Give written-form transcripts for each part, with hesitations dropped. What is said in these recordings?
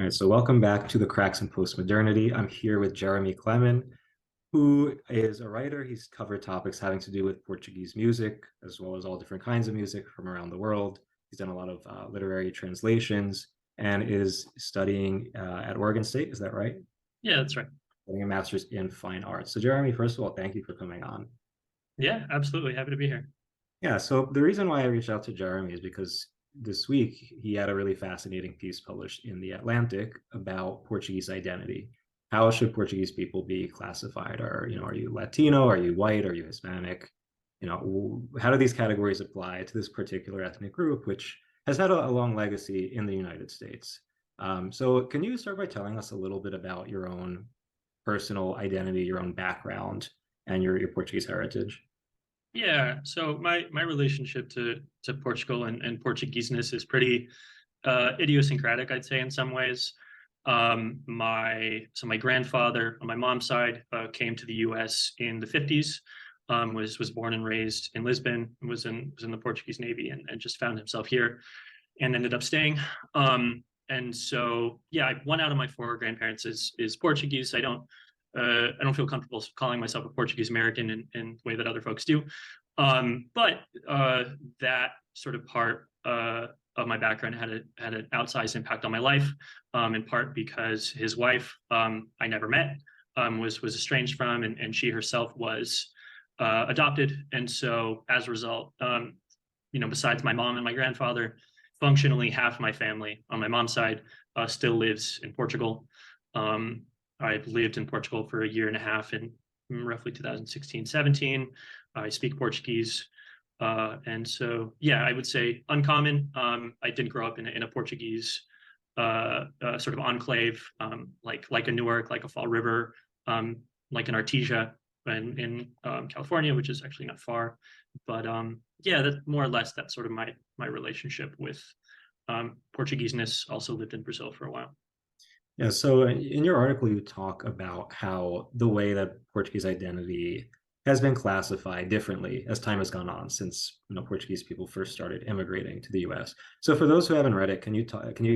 All right, so welcome back to the Cracks in Postmodernity. I'm here with Jeremy Klemin, who is a writer. He's covered topics having to do with Portuguese music, as well as all different kinds of music from around the world. He's done a lot of literary translations and is studying at Oregon State. Is that right? Yeah, that's right. Getting a master's in fine arts. So, Jeremy, first of all, thank you for coming on. Yeah, absolutely. Happy to be here. Yeah, so the reason why I reached out to Jeremy is because this week he had a really fascinating piece published in The Atlantic about Portuguese identity. How should Portuguese people be classified? Are you Latino? Are you white? Are you Hispanic? How do these categories apply to this particular ethnic group, which has had a long legacy in the United States? So can you start by telling us a little bit about your own personal identity, your own background, and your Portuguese heritage? Yeah, so my relationship to Portugal and Portugueseness is pretty idiosyncratic, I'd say, in some ways. My grandfather on my mom's side came to the U.S. in the 50s. Was born and raised in Lisbon. Was in the Portuguese Navy and just found himself here and ended up staying. And so yeah, one out of my four grandparents is Portuguese. I don't feel comfortable calling myself a Portuguese American in the way that other folks do. But that sort of part of my background had an outsized impact on my life, in part because his wife, I never met, was estranged from, and she herself was adopted. And so as a result, besides my mom and my grandfather, functionally half my family on my mom's side still lives in Portugal. I've lived in Portugal for a year and a half in roughly 2016-17. I speak Portuguese. And so, yeah, I would say uncommon. I didn't grow up in a Portuguese sort of enclave, like a Newark, like a Fall River, like an Artesia in California, which is actually not far. But yeah, that's more or less that's sort of my relationship with Portugueseness. Also lived in Brazil for a while. Yeah, so in your article, you talk about how the way that Portuguese identity has been classified differently as time has gone on since Portuguese people first started immigrating to the U.S. So for those who haven't read it, can you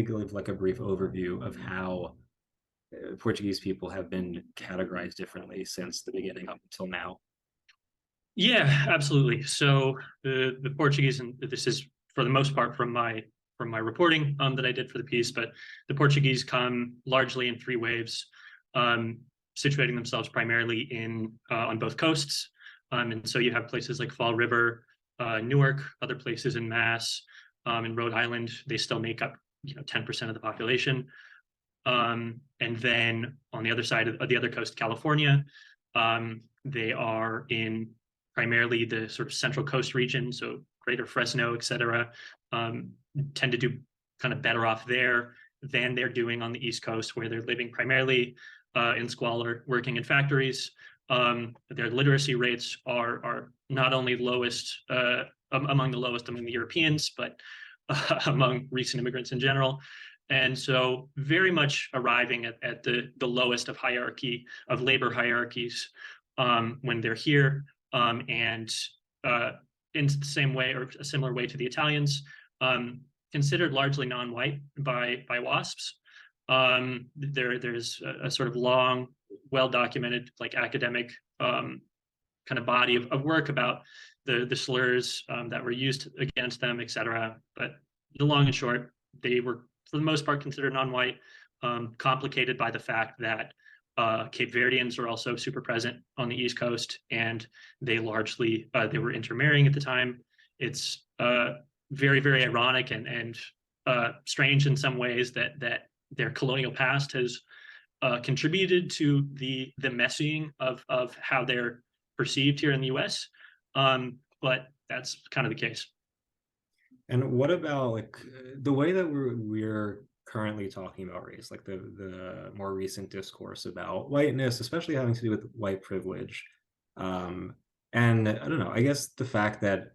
give like a brief overview of how Portuguese people have been categorized differently since the beginning up until now? Yeah, absolutely. So the Portuguese, and this is for the most part from my reporting that I did for the piece, but the Portuguese come largely in three waves, um, situating themselves primarily in on both coasts. And so you have places like Fall River, Newark, other places in Mass, in Rhode Island. They still make up 10% of the population. And then on the other side of the other coast, California, they are in primarily the sort of central coast region, so Greater Fresno, et cetera, tend to do kind of better off there than they're doing on the East Coast, where they're living primarily in squalor, working in factories. Their literacy rates are not only lowest among the lowest among the Europeans, but among recent immigrants in general. And so very much arriving at the lowest of hierarchy, of labor hierarchies, when they're here. And in the same way or a similar way to the Italians, considered largely non-white by WASPs. There's a sort of long, well-documented, like academic kind of body of work about the slurs that were used against them, et cetera. But the long and short, they were for the most part considered non-white, complicated by the fact that Cape Verdeans are also super present on the East Coast, and they largely they were intermarrying at the time. It's very, very ironic and strange in some ways that their colonial past has contributed to the messying of how they're perceived here in the U.S. But that's kind of the case. And what about like the way that we're currently talking about race, like the more recent discourse about whiteness, especially having to do with white privilege? And I don't know, I guess the fact that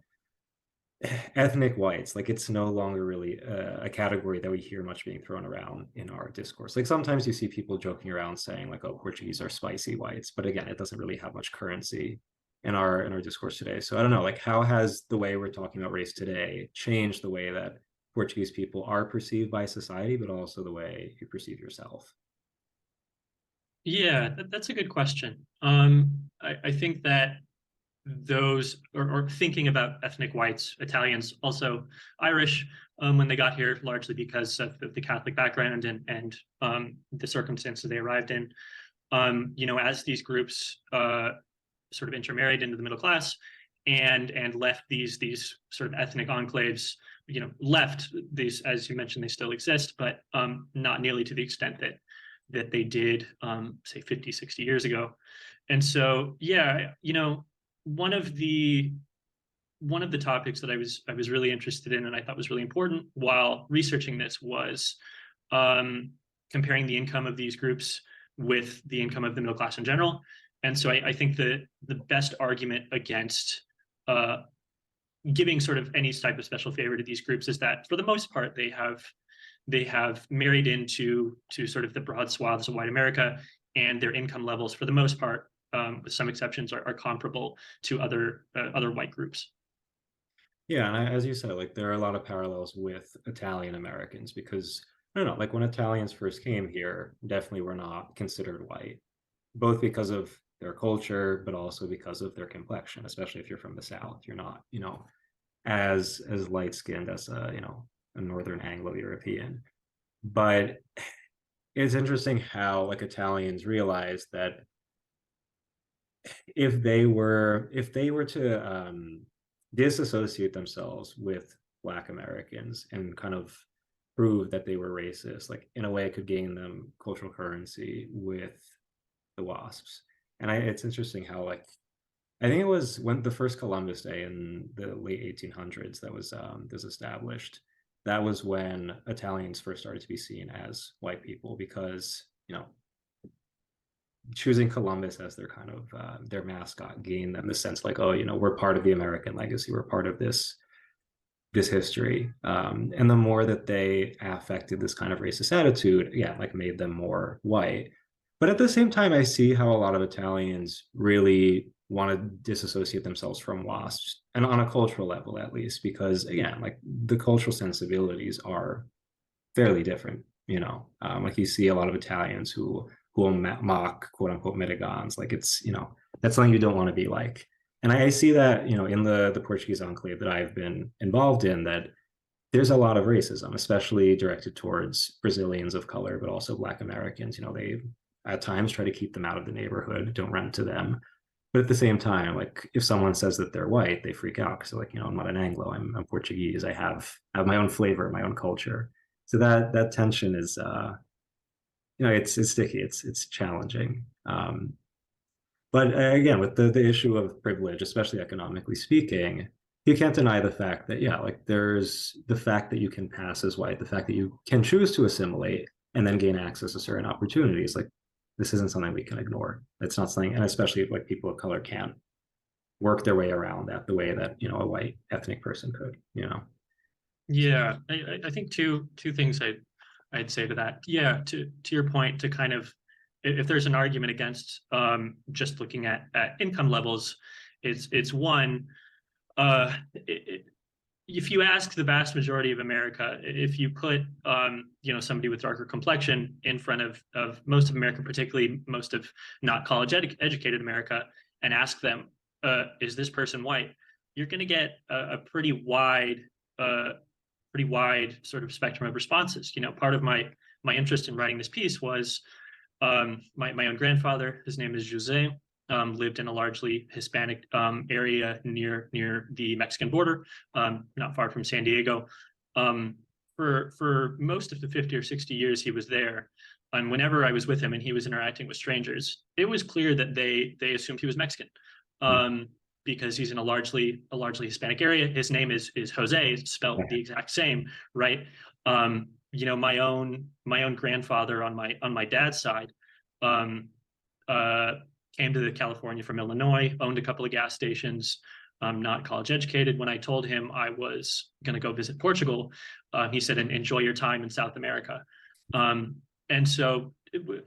ethnic whites, like it's no longer really a category that we hear much being thrown around in our discourse. Like sometimes you see people joking around saying like, "Oh, Portuguese are spicy whites," but again, it doesn't really have much currency in our discourse today. So I don't know, like how has the way we're talking about race today changed the way that Portuguese people are perceived by society, but also the way you perceive yourself? Yeah, that's a good question. I think that those, or thinking about ethnic whites, Italians, also Irish, when they got here, largely because of the Catholic background and the circumstances they arrived in. As these groups sort of intermarried into the middle class and left these sort of ethnic enclaves, left these, as you mentioned, they still exist, but not nearly to the extent that they did, say 50, 60 years ago. And so, yeah, one of the one of the topics that I was really interested in and I thought was really important while researching this was um, comparing the income of these groups with the income of the middle class in general. And so I think the best argument against uh, giving sort of any type of special favor to these groups is that for the most part they have married into sort of the broad swaths of white America, and their income levels for the most part, with some exceptions, are comparable to other white groups. Yeah, and as you said, like there are a lot of parallels with Italian Americans because I don't know, like when Italians first came here, definitely were not considered white, both because of their culture, but also because of their complexion, especially if you're from the South. You're not, as light skinned as a Northern Anglo-European. But it's interesting how like Italians realized that if they were to disassociate themselves with Black Americans and kind of prove that they were racist, like in a way it could gain them cultural currency with the WASPs. And it's interesting how like I think it was when the first Columbus Day in the late 1800s that was established. That was when Italians first started to be seen as white people because choosing Columbus as their kind of their mascot gained them the sense like, oh, we're part of the American legacy, we're part of this history, and the more that they affected this kind of racist attitude, yeah, like made them more white. But at the same time, I see how a lot of Italians really want to disassociate themselves from WASPs, and on a cultural level at least, because again, like the cultural sensibilities are fairly different. Like you see a lot of Italians who will mock quote unquote mitigons. Like that's something you don't want to be like. And I see that in the Portuguese enclave that I've been involved in, that there's a lot of racism, especially directed towards Brazilians of color, but also Black Americans. They at times try to keep them out of the neighborhood, don't rent to them. But at the same time, like if someone says that they're white, they freak out because they're like, I'm not an Anglo, I'm Portuguese. I have my own flavor, my own culture. So that tension is it's sticky, it's challenging. But again, with the issue of privilege, especially economically speaking, you can't deny the fact that yeah, like there's the fact that you can pass as white, the fact that you can choose to assimilate and then gain access to certain opportunities. Like this isn't something we can ignore. It's not something, and especially if like people of color can't work their way around that the way that a white ethnic person could. Yeah, I think two things I'd say to that. Yeah, to your point, to kind of, if there's an argument against just looking at income levels, it's one, if you ask the vast majority of America, if you put somebody with darker complexion in front of most of America, particularly most of not college educated America, and ask them, is this person white? You're going to get a pretty wide sort of spectrum of responses. Part of my interest in writing this piece was my own grandfather. His name is Jose. Lived in a largely Hispanic area near the Mexican border, not far from San Diego. For most of the 50 or 60 years he was there, and whenever I was with him and he was interacting with strangers, it was clear that they assumed he was Mexican. Because he's in a largely Hispanic area. His name is Jose, spelled the exact same, right? My own grandfather on my dad's side came to California from Illinois, owned a couple of gas stations, not college educated. When I told him I was going to go visit Portugal, he said, enjoy your time in South America. And so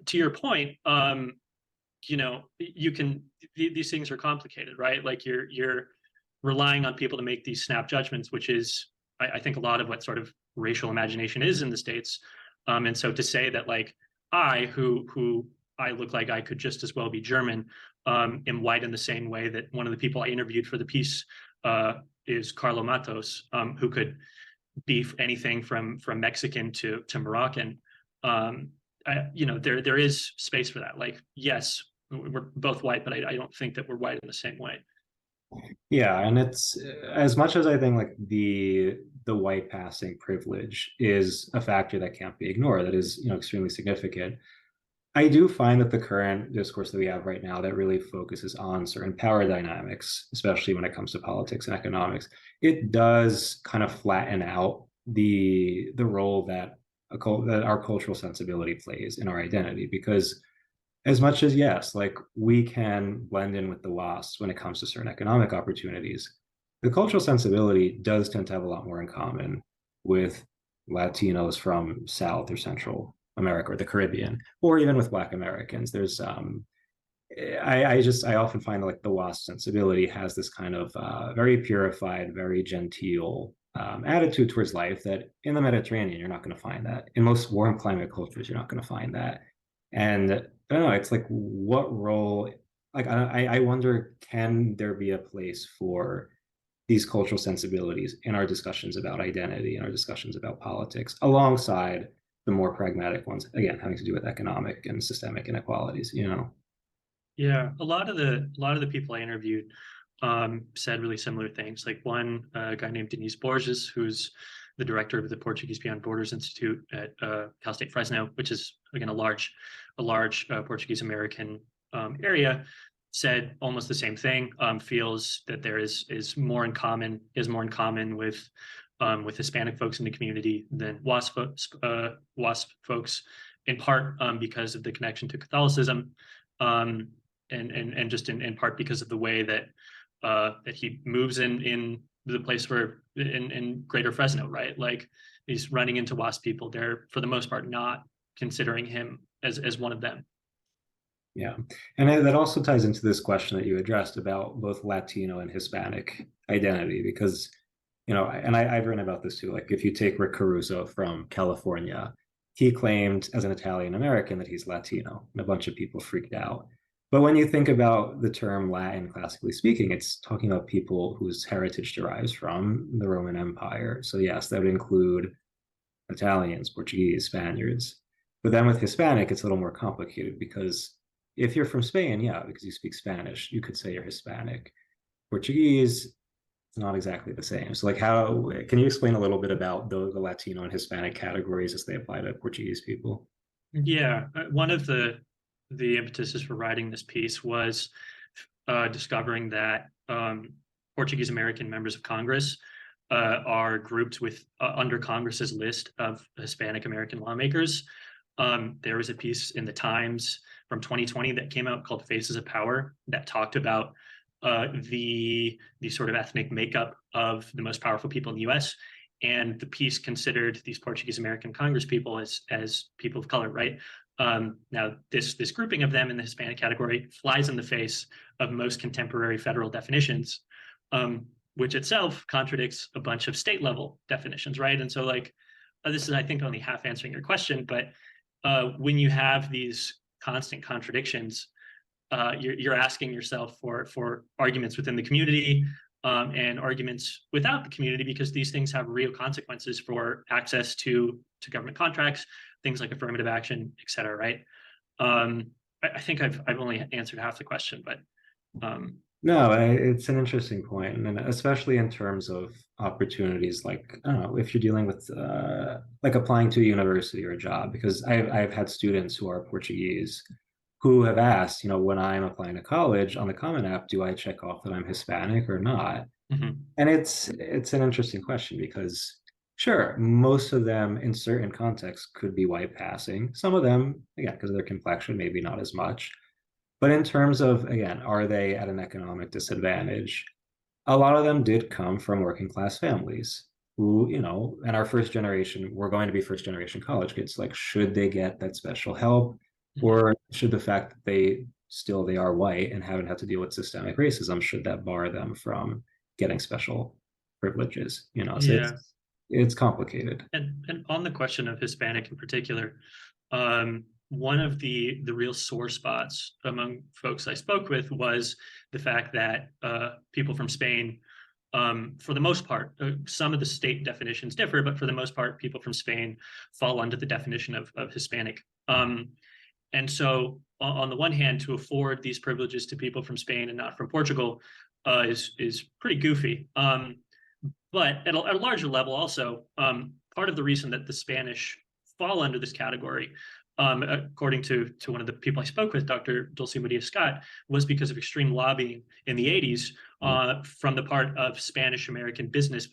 to your point, you can, these things are complicated, right? Like you're relying on people to make these snap judgments, which is I think a lot of what sort of racial imagination is in the States. And so to say that like who I look like I could just as well be German, am white in the same way that one of the people I interviewed for the piece is Carlo Matos, who could be anything from Mexican to Moroccan. There is space for that. Like, yes, we're both white, but I don't think that we're white in the same way. Yeah, and it's as much as I think like the white passing privilege is a factor that can't be ignored, that is, extremely significant. I do find that the current discourse that we have right now that really focuses on certain power dynamics, especially when it comes to politics and economics, it does kind of flatten out the role that that our cultural sensibility plays in our identity. Because as much as yes, like we can blend in with the WASPs when it comes to certain economic opportunities, the cultural sensibility does tend to have a lot more in common with Latinos from South or Central America or the Caribbean, or even with Black Americans. There's I often find like the WASP sensibility has this kind of very purified, very genteel attitude towards life that in the Mediterranean you're not going to find that. In most warm climate cultures, you're not going to find that. And I don't know, it's like what role, like I wonder, can there be a place for these cultural sensibilities in our discussions about identity and our discussions about politics alongside the more pragmatic ones, again, having to do with economic and systemic inequalities. Yeah, a lot of the people I interviewed said really similar things. Like one guy named Denise Borges, who's the director of the Portuguese Beyond Borders Institute at Cal State Fresno, which is again a large Portuguese American area, said almost the same thing. Feels that there is more in common with Hispanic folks in the community than WASP folks, in part because of the connection to Catholicism. And just in part because of the way that he moves in the place where in Greater Fresno, right? Like he's running into WASP people. They're for the most part not considering him as one of them. Yeah. And that also ties into this question that you addressed about both Latino and Hispanic identity, because, and I've written about this too. Like if you take Rick Caruso from California, he claimed as an Italian American that he's Latino, and a bunch of people freaked out. But when you think about the term Latin, classically speaking, it's talking about people whose heritage derives from the Roman Empire. So yes, that would include Italians, Portuguese, Spaniards. But then with Hispanic, it's a little more complicated because if you're from Spain, yeah, because you speak Spanish, you could say you're Hispanic. Portuguese, it's not exactly the same. So like how can you explain a little bit about the Latino and Hispanic categories as they apply to Portuguese people? Yeah, one of the impetuses for writing this piece was discovering that Portuguese American members of Congress are grouped with under Congress's list of Hispanic American lawmakers. There was a piece in the Times from 2020 that came out called Faces of Power that talked about the sort of ethnic makeup of the most powerful people in the U.S. And the piece considered these Portuguese American Congress people as people of color, right? Now, this grouping of them in the Hispanic category flies in the face of most contemporary federal definitions, which itself contradicts a bunch of state level definitions, right? And so, like, this is, I think, only half answering your question, but when you have these constant contradictions, you're asking yourself for arguments within the community and arguments without the community, because these things have real consequences for access to government contracts, things like affirmative action, et cetera, right? I think I've only answered half the question, but No, it's an interesting point, and especially in terms of opportunities, like I don't know, if you're dealing with like applying to a university or a job, because I've had students who are Portuguese who have asked, when I'm applying to college on the Common App, do I check off that I'm Hispanic or not? mhm. And it's an interesting question because sure, most of them in certain contexts could be white passing. Some of them, again, because of their complexion, maybe not as much. But in terms of, again, are they at an economic disadvantage? A lot of them did come from working class families who, and our first generation, we're going to be first generation college kids. Like, should they get that special help? Or should the fact that they are white and haven't had to deal with systemic racism, should that bar them from getting special privileges? So Yeah. it's complicated. And on the question of Hispanic in particular, one of the real sore spots among folks I spoke with was the fact that people from Spain, for the most part, some of the state definitions differ, but for the most part, people from Spain fall under the definition of Hispanic. And so, on the one hand, to afford these privileges to people from Spain and not from Portugal is pretty goofy. But at a larger level, also, part of the reason that the Spanish fall under this category, according to one of the people I spoke with, Dr. Dulce Maria Scott, was because of extreme lobbying in the 80s from the part of Spanish American business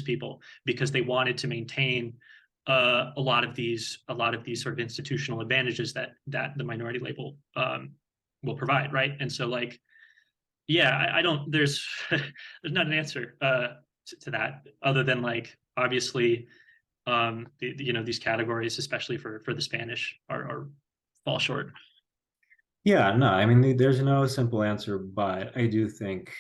people, because they wanted to maintain a lot of these sort of institutional advantages that the minority label will provide, right? And so, like, yeah, I don't. There's not an answer to that, other than, like, obviously, these categories, especially for the Spanish, are fall short. Yeah, no, I mean, there's no simple answer, but I do think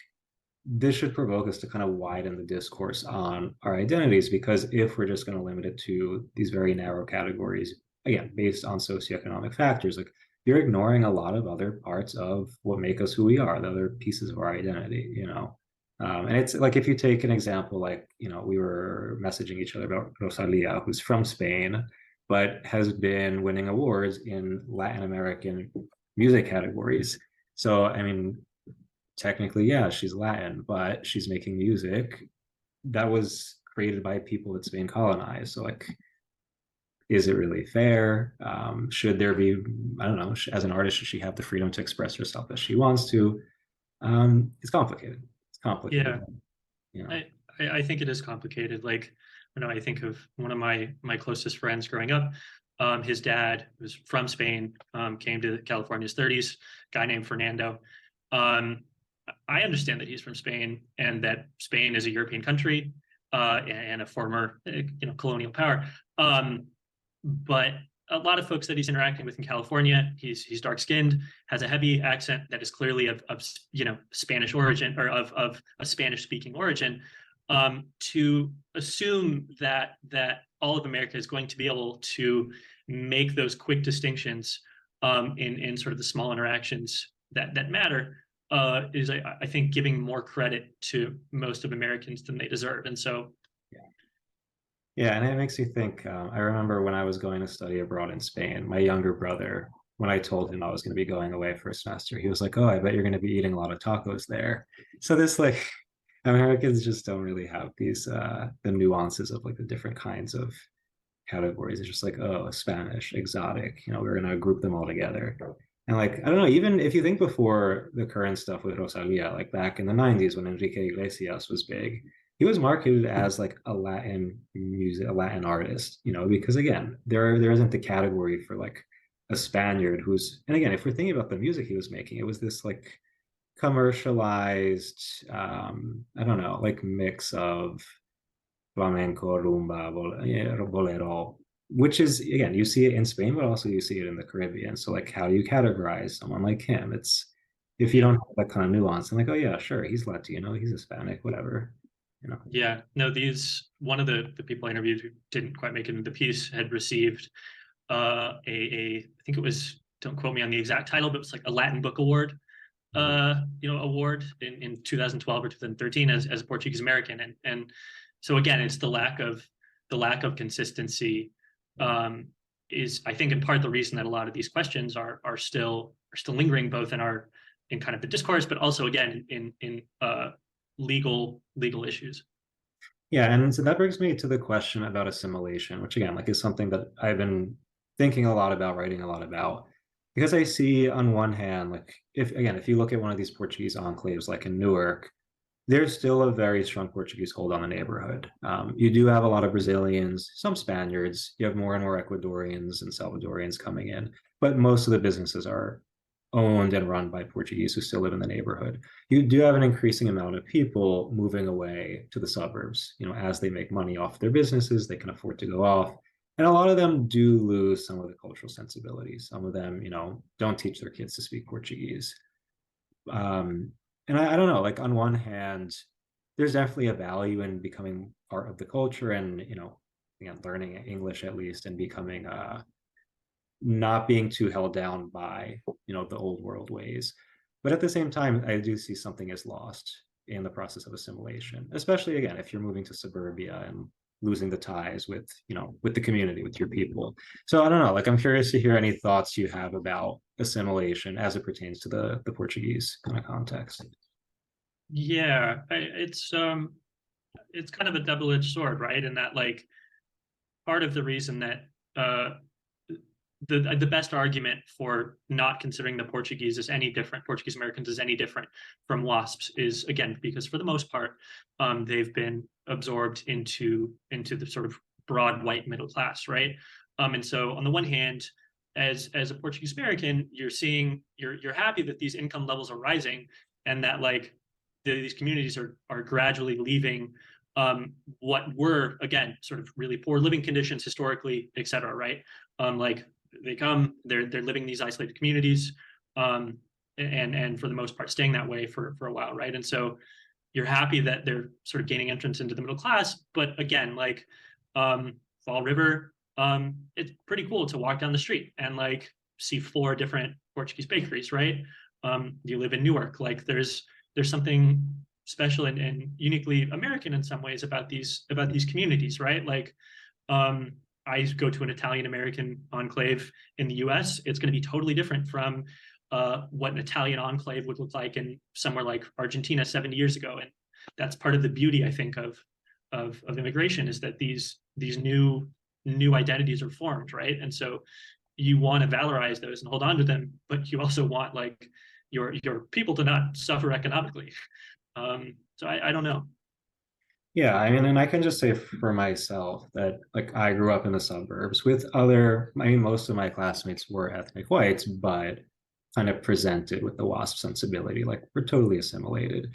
this should provoke us to kind of widen the discourse on our identities, because if we're just going to limit it to these very narrow categories, again, based on socioeconomic factors, like, you're ignoring a lot of other parts of what make us who we are, the other pieces of our identity, you know. And it's like, if you take an example, like, you know, we were messaging each other about Rosalia, who's from Spain, but has been winning awards in Latin American music categories. So, I mean, technically, yeah, she's Latin, but she's making music that was created by people that Spain colonized. So, like, is it really fair? Should there be, I don't know, as an artist, should she have the freedom to express herself as she wants to? It's complicated. It's complicated. Yeah, You know. I think it is complicated. Like, I think of one of my closest friends growing up. His dad was from Spain, came to California's 30s, guy named Fernando. I understand that he's from Spain and that Spain is a European country and a former, colonial power. But a lot of folks that he's interacting with in California, he's dark skinned, has a heavy accent that is clearly of Spanish origin, or of a Spanish speaking origin. To assume that all of America is going to be able to make those quick distinctions in sort of the small interactions that matter is, I think, giving more credit to most of Americans than they deserve. And so, Yeah, and it makes you think. I remember when I was going to study abroad in Spain, my younger brother, when I told him I was going to be going away for a semester, he was like, "Oh, I bet you're going to be eating a lot of tacos there." So this, like, Americans just don't really have these the nuances of, like, the different kinds of categories. It's just like, oh, Spanish, exotic, you know, we're gonna group them all together. And, like, I don't know, even if you think before the current stuff with Rosalia, like back in the 90s when Enrique Iglesias was big, he was marketed as like a Latin music, a Latin artist, you know, because again, there isn't the category for like a Spaniard who's, and again, if we're thinking about the music he was making, it was this like commercialized, I don't know, like mix of flamenco, rumba, bolero, which is, again, you see it in Spain, but also you see it in the Caribbean. So, like, how do you categorize someone like him? It's, if you yeah. don't have that kind of nuance, I'm like, oh yeah, sure, he's Latino, he's Hispanic, whatever, you know. Yeah, no, one of the people I interviewed who didn't quite make it into the piece had received I think it was, don't quote me on the exact title, but it was like a Latin Book Award, award in 2012 or 2013 as a Portuguese American. And so again, it's the lack of consistency is, I think, in part the reason that a lot of these questions are still lingering, both in kind of the discourse, but also again in legal issues. Yeah, and so that brings me to the question about assimilation, which again, like, is something that I've been thinking a lot about, writing a lot about, because I see on one hand, like, if you look at one of these Portuguese enclaves, like in Newark, there's still a very strong Portuguese hold on the neighborhood. You do have a lot of Brazilians, some Spaniards. You have more and more Ecuadorians and Salvadorians coming in, but most of the businesses are owned and run by Portuguese who still live in the neighborhood. You do have an increasing amount of people moving away to the suburbs. You know, as they make money off their businesses, they can afford to go off. And a lot of them do lose some of the cultural sensibilities. Some of them, you know, don't teach their kids to speak Portuguese. Um, and I don't know, like, on one hand, there's definitely a value in becoming part of the culture, and again, learning English at least, and becoming not being too held down by the old world ways. But at the same time, I do see something is lost in the process of assimilation, especially again if you're moving to suburbia and losing the ties with the community, with your people. So I don't know, like I'm curious to hear any thoughts you have about assimilation as it pertains to the Portuguese kind of context. Yeah, it's kind of a double-edged sword, right? In that, like, part of the reason that the best argument for not considering the Portuguese as any different, Portuguese Americans as any different from WASPs is, again, because for the most part, they've been absorbed into the sort of broad white middle class, right? And so on the one hand, as a Portuguese American, you're happy that these income levels are rising, and that like these communities are gradually leaving what were, again, sort of really poor living conditions historically, et cetera, right? Like they're living in these isolated communities, and for the most part staying that way for a while, right? And so you're happy that they're sort of gaining entrance into the middle class. But again, like Fall River, it's pretty cool to walk down the street and like see 4 different Portuguese bakeries, right? You live in Newark, like there's something special and uniquely American in some ways about these communities, right? Like I go to an Italian American enclave in the US, it's going to be totally different from what an Italian enclave would look like in somewhere like Argentina 70 years ago. And that's part of the beauty, I think, of immigration, is that these new identities are formed, right? And so you want to valorize those and hold on to them, but you also want like your people to not suffer economically. So I don't know. Yeah, I mean, and I can just say for myself that like I grew up in the suburbs with I mean, most of my classmates were ethnic whites, but kind of presented with the WASP sensibility, like we're totally assimilated.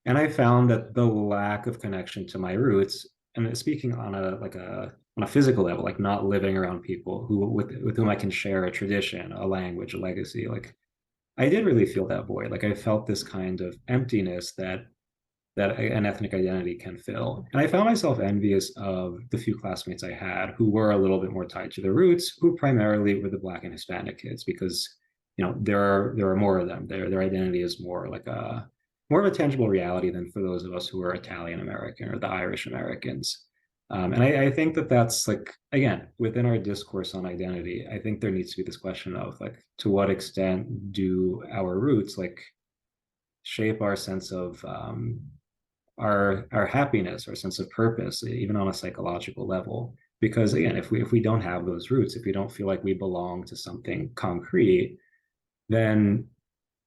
And I found that the lack of connection to my roots, and speaking on a physical level, like not living around people with whom I can share a tradition, a language, a legacy, like I did really feel that void. Like I felt this kind of emptiness that an ethnic identity can fill. And I found myself envious of the few classmates I had who were a little bit more tied to their roots, who primarily were the Black and Hispanic kids, because there are more of them. Their identity is more like a more of a tangible reality than for those of us who are Italian American or the Irish Americans. And I think that that's like, again, within our discourse on identity, I think there needs to be this question of like, to what extent do our roots like shape our sense of our happiness, our sense of purpose, even on a psychological level. Because again, if we don't have those roots, if we don't feel like we belong to something concrete, then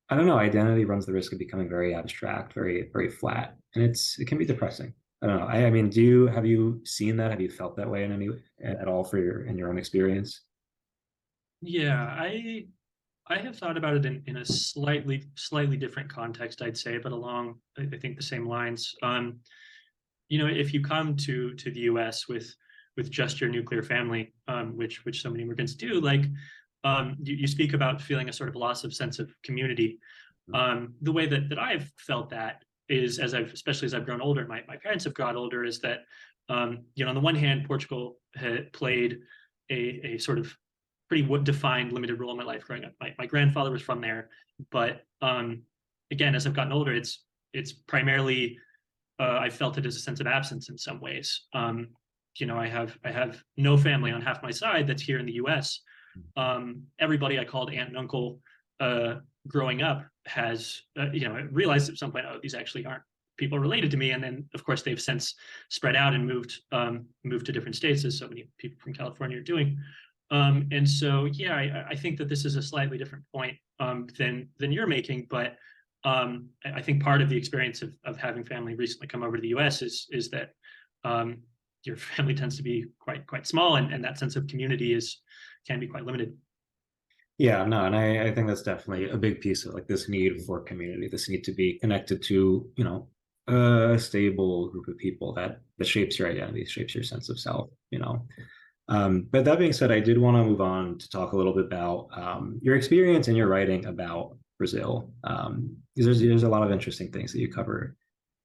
I don't know, identity runs the risk of becoming very abstract, very, very flat. And it can be depressing. I don't know. I mean, have you seen that? Have you felt that way in any at all in your own experience? Yeah, I have thought about it in a slightly different context, I'd say, but along I think the same lines. If you come to the U.S. with just your nuclear family, which so many immigrants do, like you speak about feeling a sort of loss of sense of community. The way that I've felt that is, especially as I've grown older, my parents have got older, is that on the one hand, Portugal had played a sort of pretty defined limited role in my life growing up. My grandfather was from there, but again, as I've gotten older, it's primarily I felt it as a sense of absence in some ways. I have no family on half my side that's here in the U.S. Everybody I called aunt and uncle growing up has realized at some point, oh, these actually aren't people related to me. And then of course they've since spread out and moved to different states, as so many people from California are doing. And so, yeah, I think that this is a slightly different point than you're making, but I think part of the experience of having family recently come over to the U.S. is that your family tends to be quite small, and that sense of community can be quite limited. Yeah, no, and I think that's definitely a big piece of like this need for community, this need to be connected to, a stable group of people that shapes your identity, shapes your sense of self. But that being said, I did want to move on to talk a little bit about your experience in your writing about Brazil. Because there's a lot of interesting things that you cover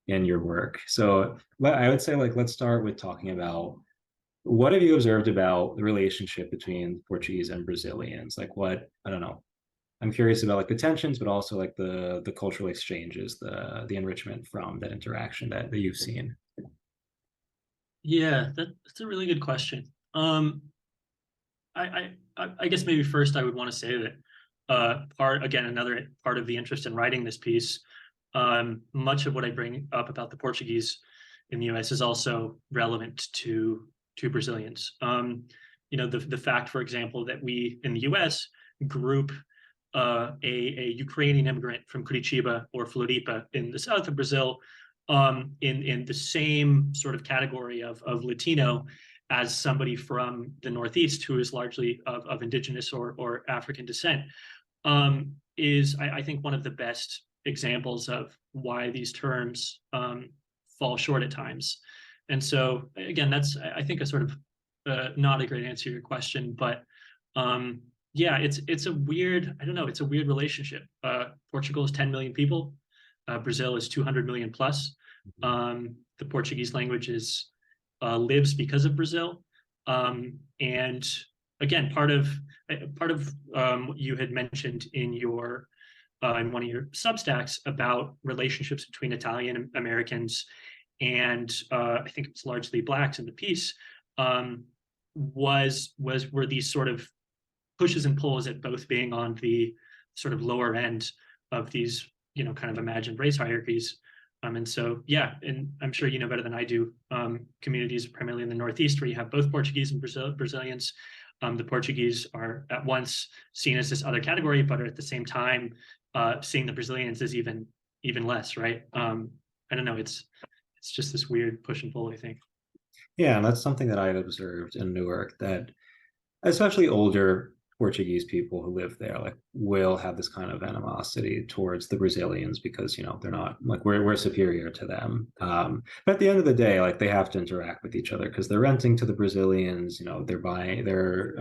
in your work. So I would say, like, let's start with talking about what have you observed about the relationship between Portuguese and Brazilians? Like, what, I don't know. I'm curious about like the tensions, but also like the cultural exchanges, the enrichment from that interaction that you've seen. Yeah, that's a really good question. I guess maybe first I would want to say that another part of the interest in writing this piece, much of what I bring up about the Portuguese in the US is also relevant to Brazilians. The fact, for example, that we in the US group a Ukrainian immigrant from Curitiba or Floripa in the south of Brazil in the same sort of category of Latino as somebody from the Northeast who is largely of indigenous or African descent, is, I think, one of the best examples of why these terms fall short at times. And so, again, that's, I think, a sort of not a great answer to your question, but yeah, it's a weird, I don't know, it's a weird relationship. Portugal is 10 million people. Brazil is 200 million plus. The Portuguese language lives because of Brazil. And again, part of what you had mentioned in one of your Substacks about relationships between Italian Americans and I think it's largely blacks in the piece, were these sort of pushes and pulls at both being on the sort of lower end of these, kind of imagined race hierarchies. And so, yeah, and I'm sure you know better than I do, communities primarily in the Northeast where you have both Portuguese and Brazilians. The Portuguese are at once seen as this other category, but are at the same time seeing the Brazilians as even less, right? I don't know. It's just this weird push and pull, I think. Yeah, and that's something that I've observed in Newark, that especially older Portuguese people who live there, like, will have this kind of animosity towards the Brazilians because they're not, like, we're superior to them. But at the end of the day, like, they have to interact with each other because they're renting to the Brazilians. They're buying, they're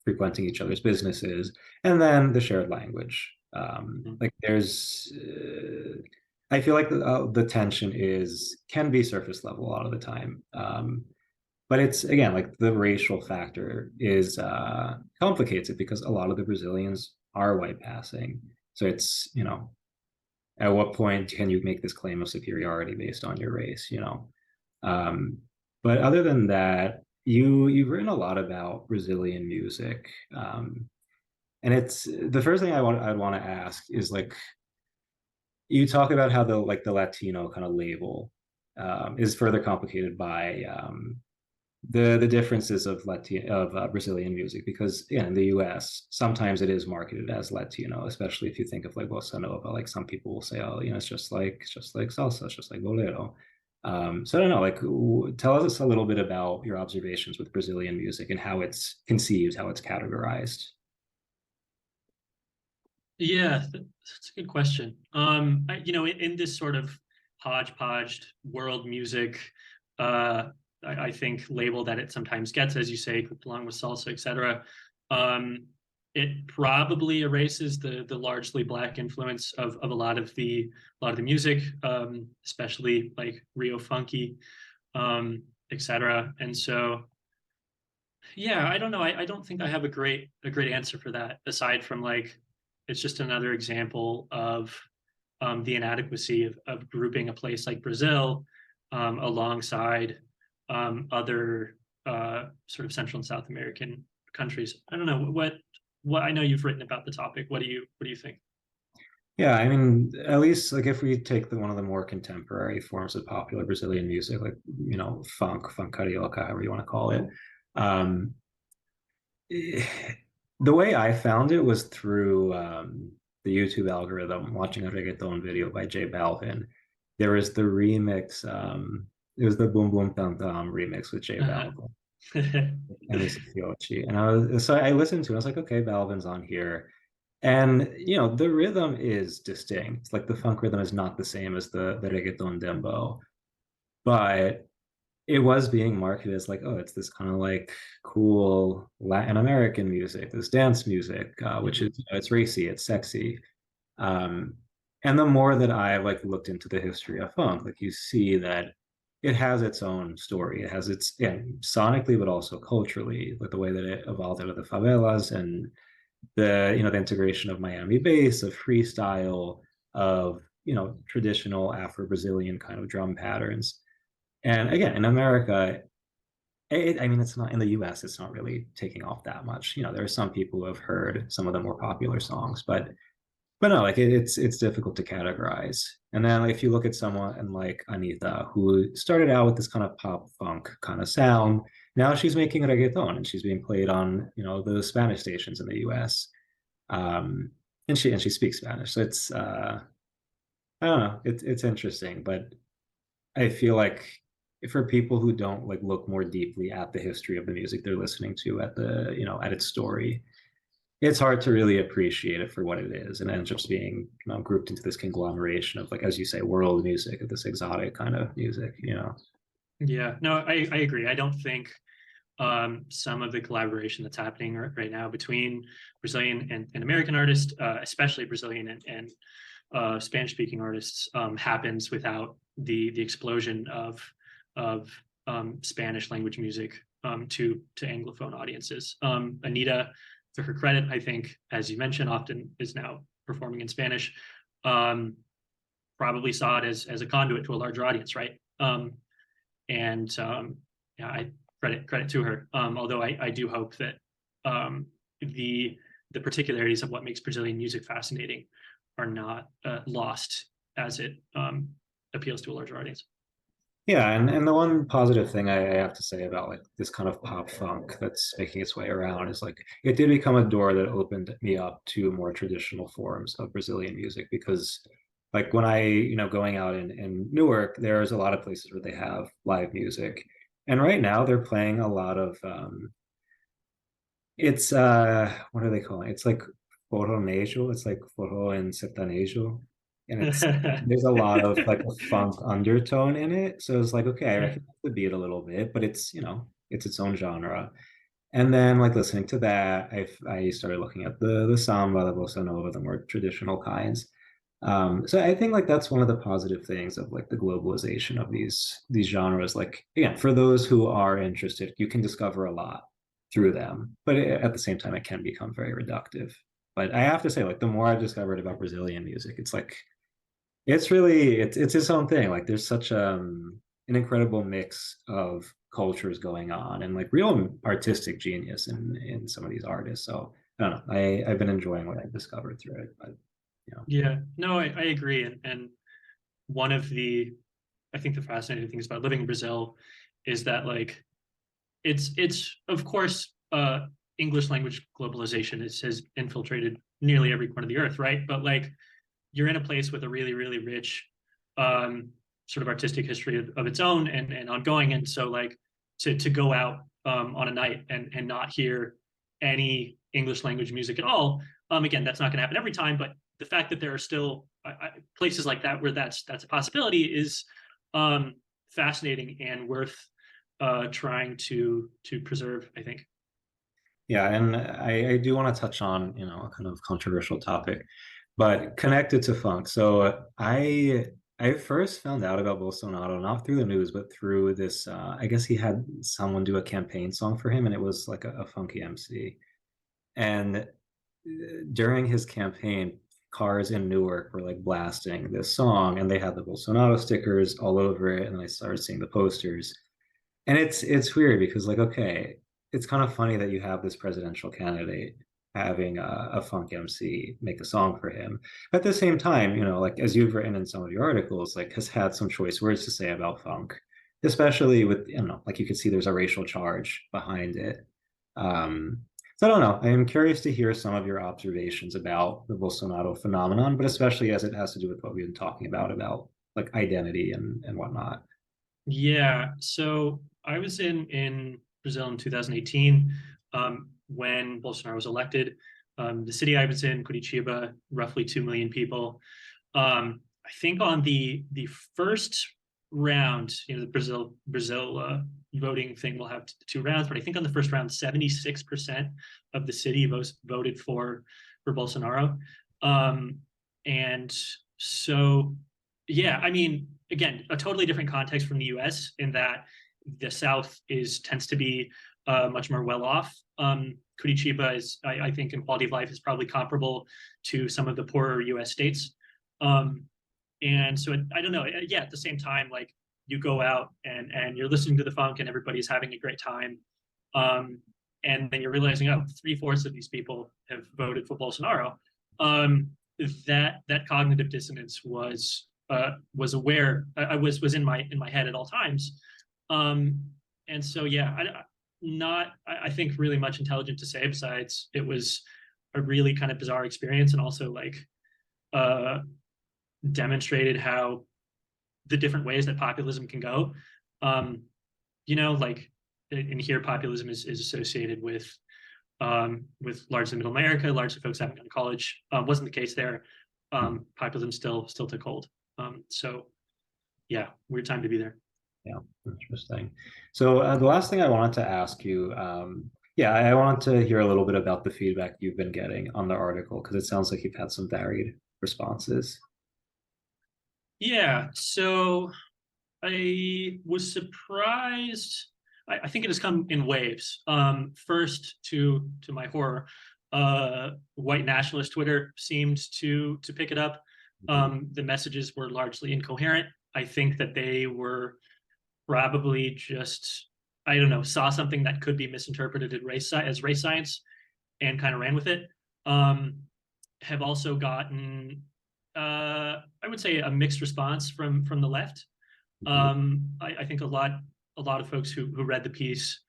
frequenting each other's businesses, and then the shared language. Like, there's. I feel like the tension can be surface level a lot of the time. But it's, again, like, the racial factor is complicates it because a lot of the Brazilians are white passing. So it's, at what point can you make this claim of superiority based on your race? But other than that, you've written a lot about Brazilian music. And it's the first thing I'd want to ask is, like, you talk about how the Latino kind of label is further complicated by the differences of Brazilian music, because in the U.S. sometimes it is marketed as Latino, especially if you think of like bossa nova. Like, some people will say, oh, it's just like salsa, it's just like bolero. So I don't know, like, tell us a little bit about your observations with Brazilian music and how it's conceived, how it's categorized. Yeah, that's a good question. In this sort of hodgepodge world music, I think label that it sometimes gets, as you say, along with salsa, etc. It probably erases the largely black influence of a lot of the music, especially like Rio funky, etc. And so, yeah, I don't know. I don't think I have a great answer for that, aside from, like, it's just another example of the inadequacy of grouping a place like Brazil alongside other sort of Central and South American countries. I don't know what I know you've written about the topic. What do you think? Yeah, I mean, at least, like, if we take one of the more contemporary forms of popular Brazilian music, like, funk carioca, however you want to call it. Um, the way I found it was through the YouTube algorithm, watching a reggaeton video by J Balvin. There was the remix, it was the Boom Boom Tam Tam remix with J Balvin and Mr. Fiochi. And so I listened to it, I was like, okay, Balvin's on here. And the rhythm is distinct. Like, the funk rhythm is not the same as the reggaeton dembow, but it was being marketed as, like, oh, it's this kind of like cool Latin American music, this dance music, which is, it's racy, it's sexy. Um, And the more that I like looked into the history of funk, like you see that it has its own story. It has its, yeah, sonically, but also culturally, like the way that it evolved out of the favelas and the, the integration of Miami bass, of freestyle, of, traditional Afro-Brazilian kind of drum patterns. And again, in America, I mean, it's not in the US, it's not really taking off that much. There are some people who have heard some of the more popular songs, but no, like it's difficult to categorize. And then like, if you look at someone like Anita, who started out with this kind of pop funk kind of sound, now she's making reggaeton and she's being played on, the Spanish stations in the US. Um, and she speaks Spanish. So it's I don't know, it's interesting, but I feel like for people who don't like look more deeply at the history of the music they're listening to, at the, at its story, it's hard to really appreciate it for what it is, and it ends up being, grouped into this conglomeration of, like, as you say, world music, of this exotic kind of music. Yeah, no, I agree. I don't think some of the collaboration that's happening right now between Brazilian and American artists, especially Brazilian and Spanish speaking artists, happens without the explosion of Spanish language music to Anglophone audiences. Anita, to her credit, I think, as you mentioned, often is now performing in Spanish. Probably saw it as a conduit to a larger audience, right? And yeah, I credit to her. Although I do hope that the particularities of what makes Brazilian music fascinating are not lost as it appeals to a larger audience. Yeah, and the one positive thing I have to say about like this kind of pop funk that's making its way around is like it did become a door that opened me up to more traditional forms of Brazilian music, because like when I, going out in Newark, there's a lot of places where they have live music. And right now they're playing a lot of it's what are they calling it? It's like forronejo, it's like forró and sertanejo. And it's there's a lot of like a funk undertone in it. So it's like, okay, I recognize the beat a little bit, but it's, it's its own genre. And then like listening to that, I started looking at the samba, the bossa nova, the more traditional kinds. So I think like that's one of the positive things of like the globalization of these genres. Like again, for those who are interested, you can discover a lot through them, but at the same time, it can become very reductive. But I have to say, like the more I've discovered about Brazilian music, it's like it's really it's its own thing. Like there's such an incredible mix of cultures going on, and like real artistic genius in some of these artists. So I don't know. I've been enjoying what I've discovered through it, but Yeah, no, I agree. And one of I think the fascinating things about living in Brazil is that like it's of course English language globalization has infiltrated nearly every corner of the earth, right? But like you're in a place with a really, really rich sort of artistic history of its own and ongoing. And so like to go out on a night and not hear any English language music at all, again, that's not going to happen every time, but the fact that there are still places like that where that's a possibility is fascinating and worth trying to preserve, I think. yeah, and I do want to touch on, a kind of controversial topic, but connected to funk. So I first found out about Bolsonaro not through the news, but through this. I guess he had someone do a campaign song for him, and it was like a funky MC. And during his campaign, cars in Newark were like blasting this song, and they had the Bolsonaro stickers all over it. And I started seeing the posters, and it's weird because like, okay, it's kind of funny that you have this presidential candidate having a funk MC make a song for him. At the same time, like as you've written in some of your articles, like has had some choice words to say about funk, especially with, like you could see there's a racial charge behind it. So I don't know. I am curious to hear some of your observations about the Bolsonaro phenomenon, but especially as it has to do with what we've been talking about like identity and whatnot. Yeah, so I was in Brazil in 2018 when Bolsonaro was elected. The city I was in, Curitiba, roughly 2 million people. I think on the first round, the Brazil voting thing will have two rounds, but I think on the first round, 76% of the city voted for Bolsonaro, and So yeah, I mean, again, a totally different context from the US in that the South tends to be much more well off. Curitiba is, I think, in quality of life is probably comparable to some of the poorer US states. Um, and so I don't know. Yeah, at the same time, like you go out and you're listening to the funk and everybody's having a great time. Um, and then you're realizing, oh, 3/4 of these people have voted for Bolsonaro. Um, that cognitive dissonance was aware. I was in my head at all times. Um, and so yeah, I think really much intelligent to say besides it was a really kind of bizarre experience, and also like uh demonstrated how the different ways that populism can go. Um, like in here, populism is associated with largely middle America, largely folks haven't gone to college. Wasn't the case there. Populism still took hold. So yeah, weird time to be there. Yeah, interesting. So the last thing I wanted to ask you, yeah, I wanted to hear a little bit about the feedback you've been getting on the article, because it sounds like you've had some varied responses. Yeah, so I was surprised. I think it has come in waves. First, to my horror, white nationalist Twitter seemed to pick it up. The messages were largely incoherent. I think that they were probably just, I don't know, saw something that could be misinterpreted as race science and kind of ran with it. Have also gotten, I would say, a mixed response from the left. I think a lot of folks who read the piece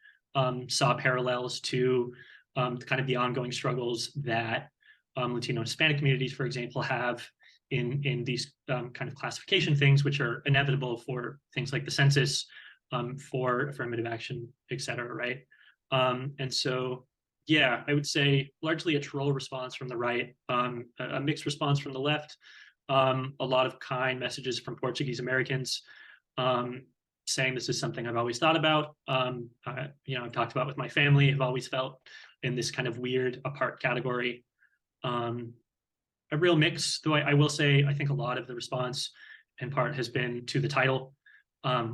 saw parallels to kind of the ongoing struggles that Latino and Hispanic communities, for example, have in these kind of classification things, which are inevitable for things like the census, for affirmative action, et cetera, right? And so, yeah, I would say largely a troll response from the right, a mixed response from the left, a lot of kind messages from Portuguese Americans, saying this is something I've always thought about. I've talked about with my family. I've always felt in this kind of weird apart category. A real mix, though I will say I think a lot of the response in part has been to the title,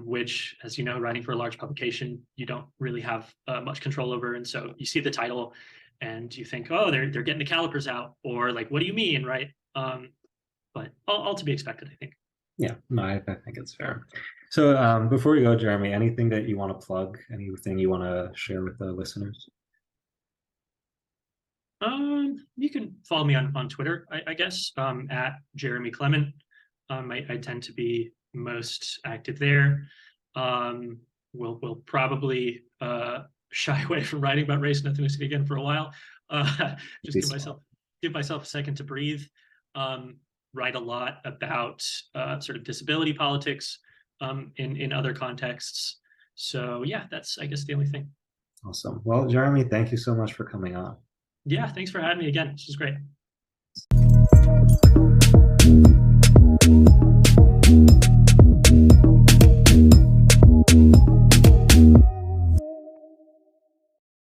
which, as you know, writing for a large publication, you don't really have much control over. And so you see the title and you think, oh, they're getting the calipers out, or like, what do you mean, right? But all to be expected, I think. Yeah, no, I think it's fair. So before we go, Jeremy, anything that you want to plug, anything you want to share with the listeners? You can follow me on Twitter, I guess, at Jeremy Klemin. I tend to be most active there. We'll probably shy away from writing about race and ethnicity again for a while. Just give myself a second to breathe. Write a lot about sort of disability politics in other contexts. So yeah, that's, I guess, the only thing. Awesome. Well, Jeremy, thank you so much for coming on. Yeah, thanks for having me again. This is great.